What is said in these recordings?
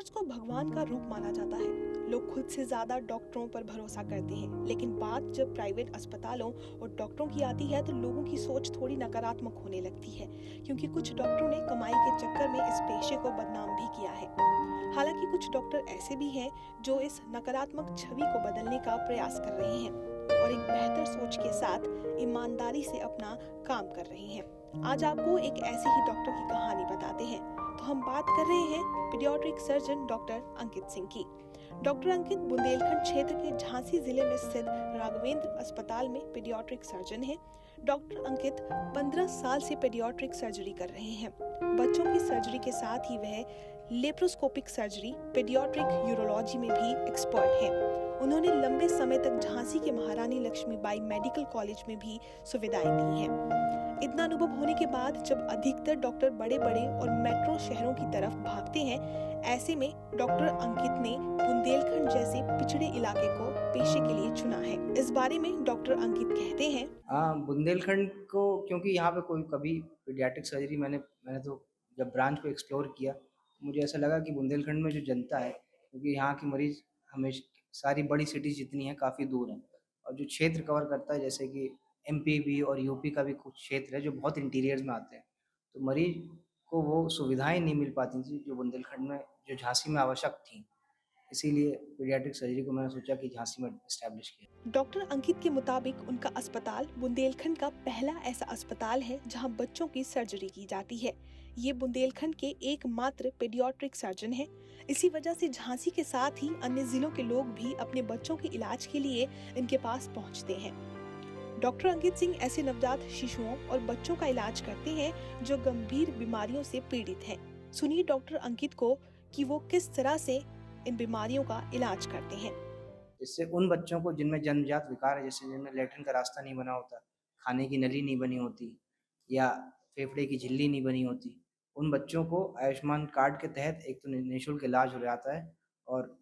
Doctors को भगवान का रूप माना जाता है। लोग खुद से ज्यादा डॉक्टरों पर भरोसा करते हैं, लेकिन बात जब प्राइवेट अस्पतालों और डॉक्टरों की आती है तो लोगों की सोच थोड़ी नकारात्मक होने लगती है, क्योंकि कुछ डॉक्टरों ने कमाई के चक्कर में इस पेशे को बदनाम भी किया है। हालांकि कुछ डॉक्टर ऐसे भी हैं जो इस नकारात्मक छवि को बदलने का प्रयास कर रहे हैं और एक बेहतर सोच के साथ ईमानदारी से अपना काम कर रहे हैं। आज आपको एक ऐसे ही डॉक्टर की कहानी बताते हैं। तो हम बात कर रहे हैं paediatric surgeon doctor Ankit Singh की। डॉक्टर अंकित बुंदेलखंड क्षेत्र के झांसी जिले में स्थित राघवेंद्र अस्पताल में पीडियाट्रिक सर्जन हैं। डॉक्टर अंकित 15 साल से पीडियाट्रिक सर्जरी कर रहे हैं। बच्चों की सर्जरी के साथ ही वह लेप्रोस्कोपिक सर्जरी, पीडियाट्रिक यूरोलॉजी में भी एक्सपर्ट हैं। उन्होंने लंबे समय तक झांसी के महारानी लक्ष्मीबाई मेडिकल कॉलेज में भी सुविधाएं दी हैं। इतना अनुभव होने के बाद जब अधिकतर डॉक्टर बड़े बड़े और मेट्रो शहरों की तरफ भागते हैं, ऐसे में डॉक्टर अंकित ने बुंदेलखंड जैसे पिछड़े इलाके को पेशे के लिए चुना है। इस बारे में डॉक्टर अंकित कहते हैं, बुंदेलखंड को, क्योंकि यहाँ पे कोई कभी पीडियाट्रिक सर्जरी मैंने तो जब ब्रांच को एक्सप्लोर किया, मुझे ऐसा लगा कि बुंदेलखंड में जो जनता है, क्योंकि यहाँ की मरीज हमेशा सारी बड़ी सिटीज जितनी हैं काफ़ी दूर हैं, और जो क्षेत्र कवर करता है जैसे कि एमपी भी और यूपी का भी कुछ क्षेत्र है जो बहुत इंटीरियर्स में आते हैं, तो मरीज को वो सुविधाएं नहीं मिल पाती थी जो बुंदेलखंड में, जो झांसी में आवश्यक थी। इसीलिए पीडियाट्रिक सर्जरी को मैंने सोचा कि झांसी में एस्टैब्लिश किया। डॉक्टर अंकित के मुताबिक उनका अस्पताल बुंदेलखंड का पहला ऐसा अस्पताल है जहां बच्चों की सर्जरी की जाती है। ये बुंदेलखंड के एकमात्र पीडियाट्रिक सर्जन हैं। इसी वजह से झांसी के साथ ही अन्य जिलों के लोग भी अपने बच्चों के इलाज के लिए इनके पास पहुंचते हैं। डॉक्टर अंकित सिंह ऐसे नवजात शिशुओं और बच्चों का इलाज करते हैं जो गंभीर बीमारियों से पीड़ित हैं। सुनिए डॉक्टर अंकित को कि वो किस तरह से इन बीमारियों का इलाज करते हैं। इससे उन बच्चों को जिनमें जन्मजात विकार है, जैसे जिनमें लैट्रिन का रास्ता नहीं बना होता, खाने की नली नहीं बनी होती या फेफड़े की झिल्ली नहीं बनी होती, उन बच्चों को आयुष्मान कार्ड के तहत एक तो निःशुल्क इलाज हो जाता है और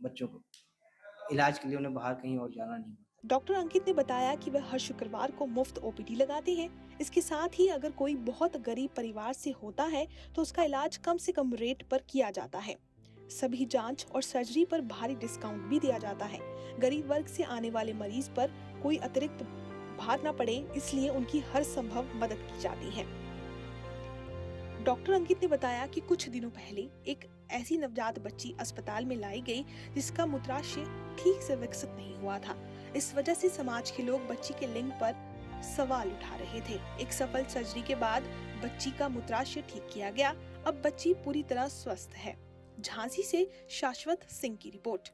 बच्चों को इलाज के लिए उन्हें बाहर कहीं और जाना नहीं पड़ता। डॉक्टर अंकित ने बताया कि वह हर शुक्रवार को मुफ्त ओपीडी लगाते हैं। इसके साथ ही अगर कोई बहुत गरीब परिवार से होता है तो उसका इलाज कम से कम रेट पर किया जाता है। सभी जांच और सर्जरी पर भारी डिस्काउंट भी दिया जाता है। गरीब वर्ग से आने वाले मरीज पर कोई अतिरिक्त भार न पड़े, इसलिए उनकी हर संभव मदद की जाती है। डॉक्टर अंकित ने बताया कि कुछ दिनों पहले एक ऐसी नवजात बच्ची अस्पताल में लाई गई जिसका मूत्राशय ठीक से विकसित नहीं हुआ था। इस वजह से समाज के लोग बच्ची के लिंग पर सवाल उठा रहे थे। एक सफल सर्जरी के बाद बच्ची का मूत्राशय ठीक किया गया। अब बच्ची पूरी तरह स्वस्थ है। झांसी से शाश्वत सिंह की रिपोर्ट।